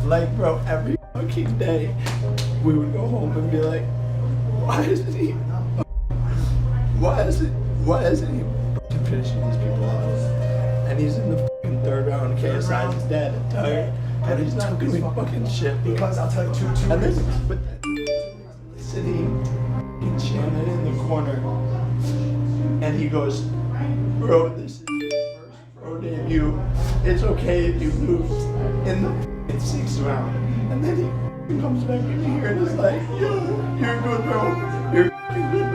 Like, bro, every fucking day, we would go home and be like, why isn't he fucking finishing these people off? And he's in the fucking third round. KSI's his dad and tired. And he's not doing fucking shit. Because I'll tell you two And reasons. then, but sitting in Shannon in the corner, and he goes, bro, this is your first pro debut. It's okay if you lose in the sixth round. And then he comes back in here and is like, yo, you're good, bro. You're good,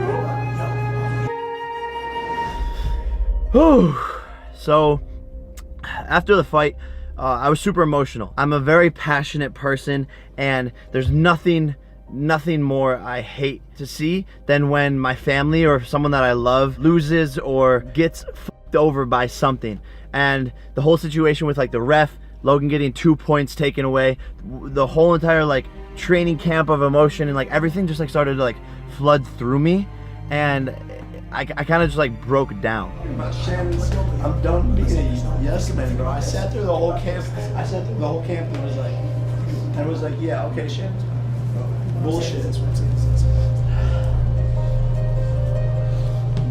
bro. So, after the fight, I was super emotional. I'm a very passionate person, and there's nothing more I hate to see than when my family or someone that I love loses or gets fucked over by something. And the whole situation with like the ref, Logan getting 2 points taken away, the whole entire like training camp of emotion and like everything just like started to like flood through me, and I kind of just like broke down. I'm done being a yes man, bro. I sat through the whole camp. And was like, yeah, okay, Shannon. Bullshit.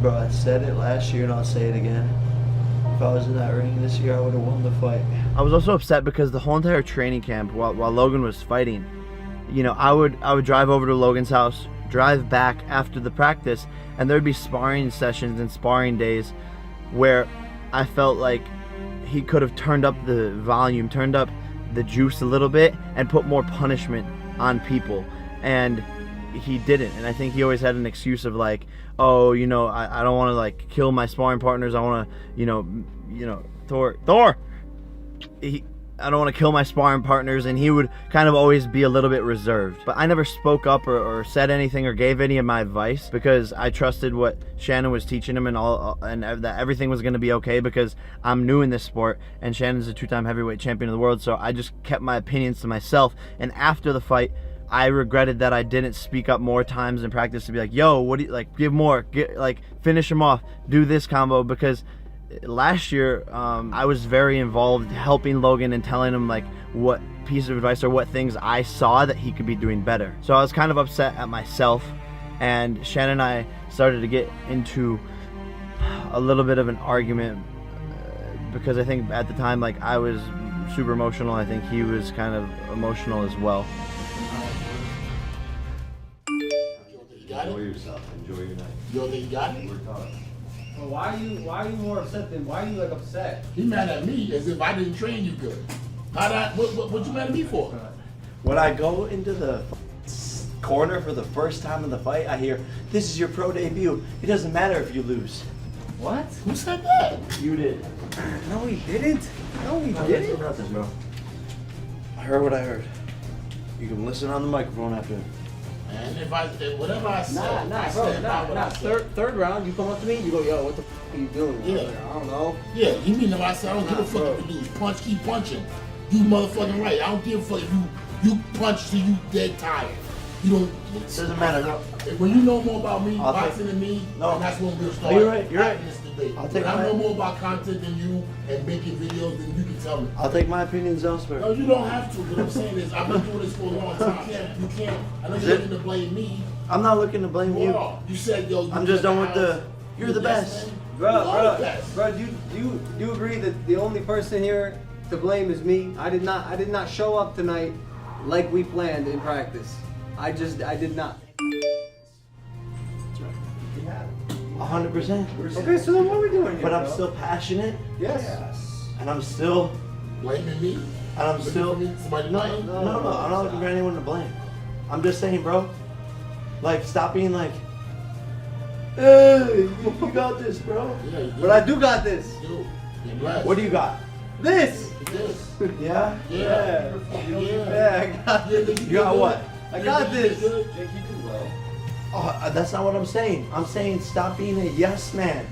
Bro, I said it last year and I'll say it again. If I was in that ring this year, I would have won the fight. I was also upset because the whole entire training camp, while Logan was fighting, you know, I would drive over to Logan's house, drive back after the practice, and there'd be sparring sessions and sparring days where I felt like he could have turned up the volume, turned up the juice a little bit, and put more punishment on people. And he didn't. And I think he always had an excuse of like, oh, you know, I don't want to like kill my sparring partners. I want to, you know, Thor. I don't want to kill my sparring partners, and he would kind of always be a little bit reserved. But I never spoke up or said anything or gave any of my advice because I trusted what Shannon was teaching him and that everything was going to be okay because I'm new in this sport and Shannon's a 2-time heavyweight champion of the world. So I just kept my opinions to myself. And after the fight, I regretted that I didn't speak up more times in practice to be like, yo, what do you like? Give more, finish him off, do this combo, because last year I was very involved helping Logan and telling him like what piece of advice or what things I saw that he could be doing better. So I was kind of upset at myself, and Shannon and I started to get into a little bit of an argument because I think at the time like I was super emotional. I think he was kind of emotional as well. Enjoy yourself. Enjoy your night. You don't think you got it? Well, why are you more upset than why are you like upset? He mad at me as if I didn't train you good. What you mad at me for? When I go into the corner for the first time in the fight, I hear, this is your pro debut. It doesn't matter if you lose. What? Who said that? You did. No, he didn't. No, he didn't. Bro. I heard what I heard. You can listen on the microphone after. And if whatever I said, Third round, you come up to me, you go, yo, what the f are you doing? Yeah. Like, I don't know. Yeah, you mean if I said I don't give a fuck if you lose. Punch, keep punching. You motherfucking right. I don't give a fuck if you punch till you dead tired. You don't. It doesn't matter. No. When you know more about me, boxing than me, No. and that's when we'll start. You're right. You're right. having this debate. I'll take when I my- know more about content than you and making videos than you can tell me. I'll take my opinions elsewhere. No, you don't have to. What I'm saying is, I've been doing this for a long time. You can't. I know you're looking to blame me. I'm not looking to blame you. You said, yo, you I'm just done with the. house. You're the best. Bro, do you agree that the only person here to blame is me? I did not show up tonight like we planned in practice. I did not. 100%. Okay, so then what are we doing here? But I'm bro? still passionate, Yes. and I'm still, Blaming me? and I'm still. Somebody to No, blame? no, I'm not looking for anyone to blame. I'm just saying, bro. Like, stop being like, hey, you got this, bro. Yeah, you do. But I do got this. You. You're blessed. What do you got? This. This. Yeah? Yeah. Yeah, I got Yeah, this. You got what? I got this. Oh, that's not what I'm saying. I'm saying stop being a yes man.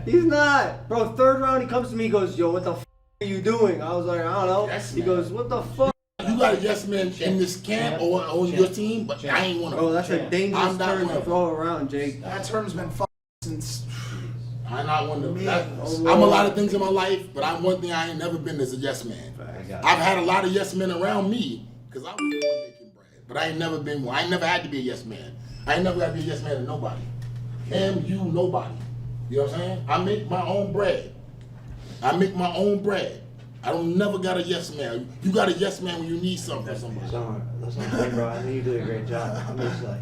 He's not. Bro, third round he comes to me, he goes, yo, what the f are you doing? I was like, I don't know. Yes, He man. goes, what the fuck? You got a yes man in this camp or on your team, but I ain't one of Bro, them. that's a dangerous I'm not term one to of throw around, Jake. That term's been since. I'm not one of I'm a lot of things in my life, but one thing I ain't never been is a yes man. I've had a lot of yes men around me because I was the one making bread, but I ain't never been one. I ain't never had to be a yes man. I ain't never got to be a yes man to nobody. Him, you, nobody. You know what I'm saying? I make my own bread. I make my own bread. I don't never got a yes man. You got a yes man when you need something from somebody. That's not thing, bro. I think you did a great job. I'm just like,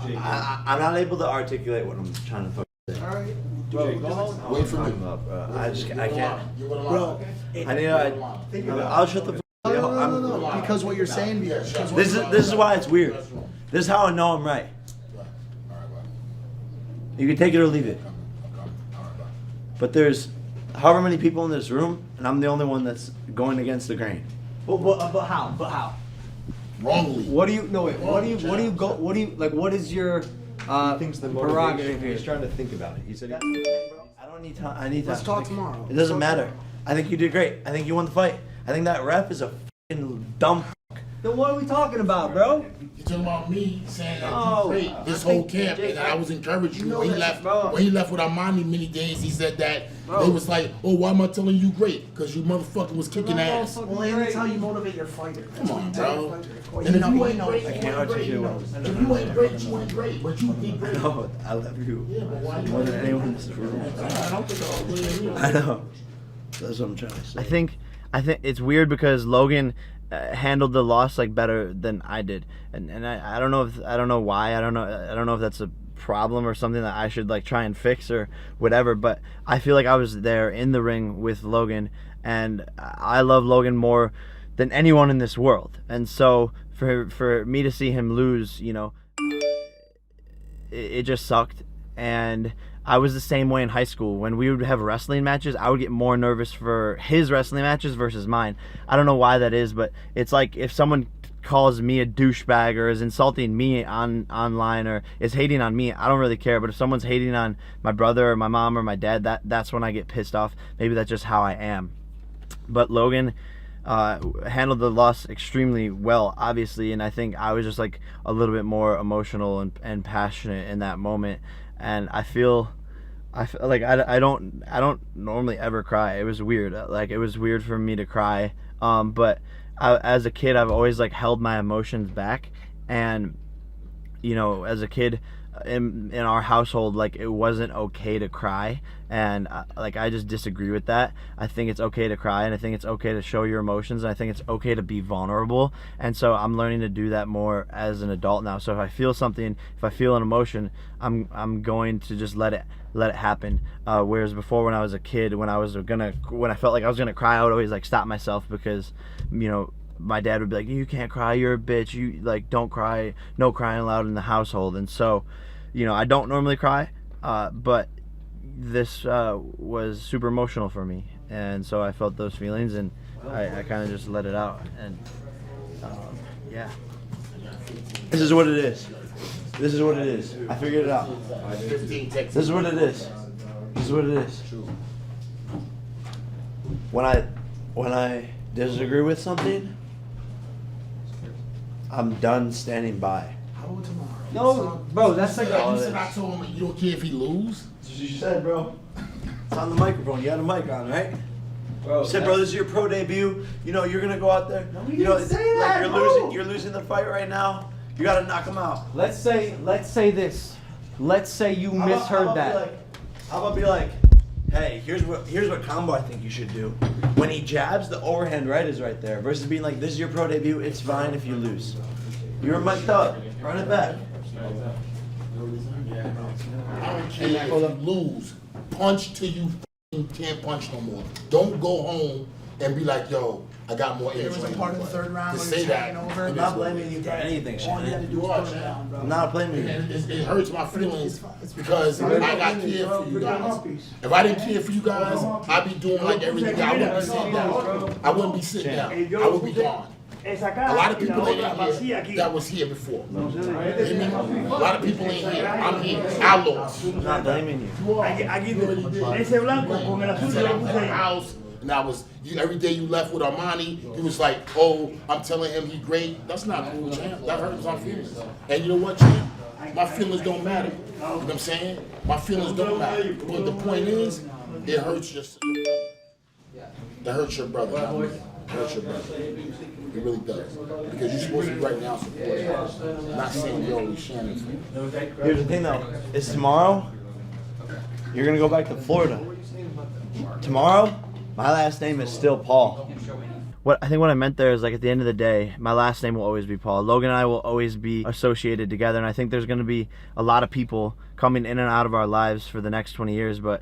I'm not able to articulate what I'm trying to say. All right. Bro, go home. Wait for me. I can't. Bro, I'll shut the No. Because what you're saying, This is why it's weird. This is how I know I'm right. You can take it or leave it. But there's however many people in this room, and I'm the only one that's going against the grain. But how? But how? Wrongly. What do you no wait? What do you like? What is your Thinks the prerogative motivation. here? He's trying to think about it. He said, I don't need time. I need time. Let's talk tomorrow. It doesn't matter. I think you did great. I think you won the fight. I think that ref is a fucking dumb. Then what are we talking about, bro? You talking about me saying that No, you great this I whole think- camp, Jake, and I was encouraging you. know When he that, left, bro. when he left with Armani many days, he said that Bro. they was like, "Oh, why am I telling you great? Because you motherfucking was kicking ass." Well, and that's how you motivate your fighter. That's Come how on, you tell bro. your fighter. And if you ain't great, I you can't ain't great. articulate what I'm saying. If you ain't great, you ain't great. But you did great. No, I love you Yeah, but why more than anyone in this room. I don't think I'll I know. That's what I'm trying to say. I think it's weird because Logan handled the loss like better than I did, and I don't know why. I don't know if that's a problem or something that I should like try and fix or whatever. But I feel like I was there in the ring with Logan, and I love Logan more than anyone in this world. And so for me to see him lose, you know, it just sucked. And I was the same way in high school. When we would have wrestling matches, I would get more nervous for his wrestling matches versus mine. I don't know why that is, but it's like if someone calls me a douchebag or is insulting me online or is hating on me, I don't really care. But if someone's hating on my brother or my mom or my dad, that's when I get pissed off. Maybe that's just how I am. But Logan handled the loss extremely well, obviously, and I think I was just like a little bit more emotional and passionate in that moment. And I feel like I don't normally ever cry. It was weird. Like it was weird for me to cry. But as a kid, I've always like held my emotions back. And you know, as a kid in our household, like it wasn't okay to cry. And like I just disagree with that. I think it's okay to cry, and I think it's okay to show your emotions, and I think it's okay to be vulnerable. And so I'm learning to do that more as an adult now. So if I feel something, if I feel an emotion, I'm going to just let it happen. Whereas before, when I was a kid, when I felt like I was gonna cry, I would always like stop myself because, you know, my dad would be like, "You can't cry, you're a bitch. You like don't cry, no crying allowed in the household." And so, you know, I don't normally cry, but this was super emotional for me, and so I felt those feelings, and I kind of just let it out. And yeah, this is what it is. This is what it is. I figured it out. 15 texts. This is what it is. This is what it is. When I disagree with something, I'm done standing by. How about tomorrow? No, bro, that's like You said I told him you don't care if he lose. That's what you said, bro. It's on the microphone. You got a mic on, right? bro. You said, bro, this is your pro debut. You know, you're gonna go out there. No, we you know, didn't say that, you're losing the fight right now. You gotta knock him out. Let's say this. Let's say you misheard that. How about be like, hey, here's what combo I think you should do. When he jabs, the overhand right is right there. Versus being like, this is your pro debut. It's fine if you lose. You're mic'd up. Run it back. I don't care if you lose. Punch till you can't punch no more. Don't go home and be like, yo, I got more There edge. was a part of the third round To where say you're that. taking over. I'm not blaming you for anything, All you had to Shannon. do was put him down, bro. I'm not blaming you. It hurts my feelings because I got care for you guys. If I didn't care for you guys, I'd be doing like everything. I wouldn't be sitting down. I wouldn't be sitting down. I would be gone. A lot of people ain't here that was here before. You know what I mean? A lot of people ain't here. I'm here. I lost. I'm not blaming you. Ese blanco con el azul Said yo I lo was puse at the ahí. house, and I was every day you left with Armani, he was like, oh, I'm telling him he great. That's not cool, champ. That hurts my feelings. And you know what, champ? my feelings don't matter. You know what I'm saying? My feelings don't matter. But the point is, it hurts your It hurts your brother. It hurts your brother. It really does. Because you're supposed to be right now supporting him. Not saying, yo, Shannon. Here's the thing though, is tomorrow, you're gonna go back to Florida. Tomorrow, my last name is still Paul. What I meant there is, like, at the end of the day, my last name will always be Paul. Logan and I will always be associated together, and I think there's gonna be a lot of people coming in and out of our lives for the next 20 years, but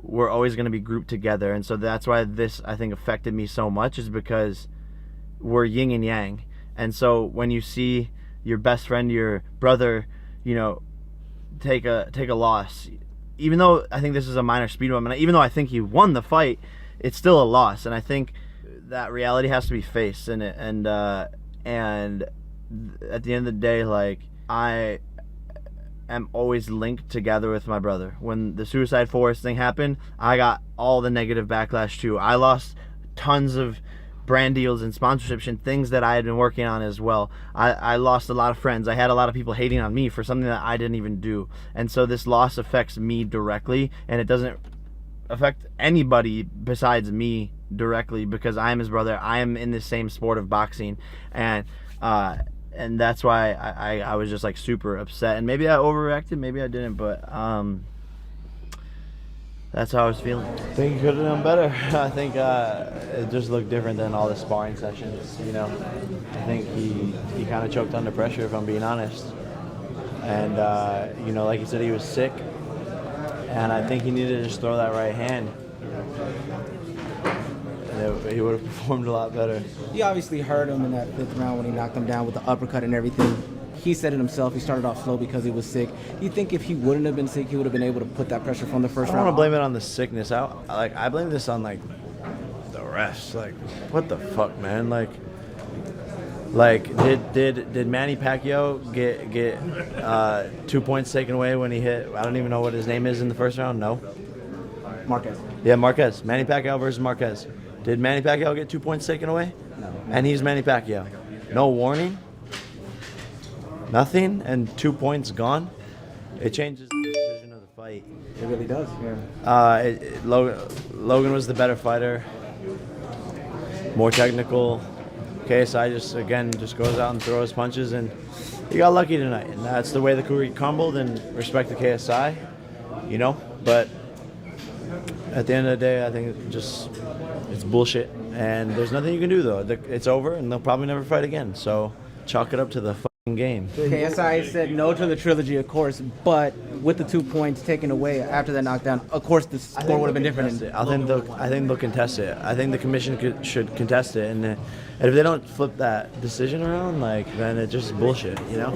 we're always gonna be grouped together. And so that's why this, I think, affected me so much, is because we're yin and yang. And so when you see your best friend, your brother, you know, take a loss, even though I think this is a minor speed bump, and even though I think he won the fight, it's still a loss. And I think that reality has to be faced in it. And at the end of the day, like, I am always linked together with my brother. When the Suicide Forest thing happened, I got all the negative backlash too. I lost tons of brand deals and sponsorships and things that I had been working on as well. I lost a lot of friends. I had a lot of people hating on me for something that I didn't even do. And so this loss affects me directly, and it doesn't affect anybody besides me directly, because I am his brother. I am in the same sport of boxing, and that's why I was just, like, super upset. And maybe I overreacted, maybe I didn't, but that's how I was feeling. I think he could have done better. I think it just looked different than all the sparring sessions, you know. I think he kind of choked under pressure, if I'm being honest. And, you know, like he said, he was sick. And I think he needed to just throw that right hand. And he would have performed a lot better. You obviously heard him in that 5th round when he knocked him down with the uppercut and everything. He said it himself. He started off slow because he was sick. You think if he wouldn't have been sick, he would have been able to put that pressure from the first I don't round? want to blame it on the sickness. I blame this on, like, the refs. Like, what the fuck, man? Like did Manny Pacquiao get 2 points taken away when he hit, I don't even know what his name is, in the first round? No. Marquez. Yeah, Marquez. Manny Pacquiao versus Marquez. Did Manny Pacquiao get 2 points taken away? No. And he's Manny Pacquiao. No warning? Nothing? And 2 points gone? It changes the decision of the fight. It really does, yeah. Logan was the better fighter. More technical. KSI just goes out and throws punches, and he got lucky tonight. And that's the way the career crumbled, and respect to KSI, you know? But at the end of the day, I think it's bullshit, and there's nothing you can do, though. It's over, and they'll probably never fight again. So chalk it up to the fucking game. KSI said no to the trilogy, of course, but with the 2 points taken away after that knockdown, of course the score would have been different. I think they'll contest it. I think the commission should contest it, and if they don't flip that decision around, like, then it's just bullshit, you know?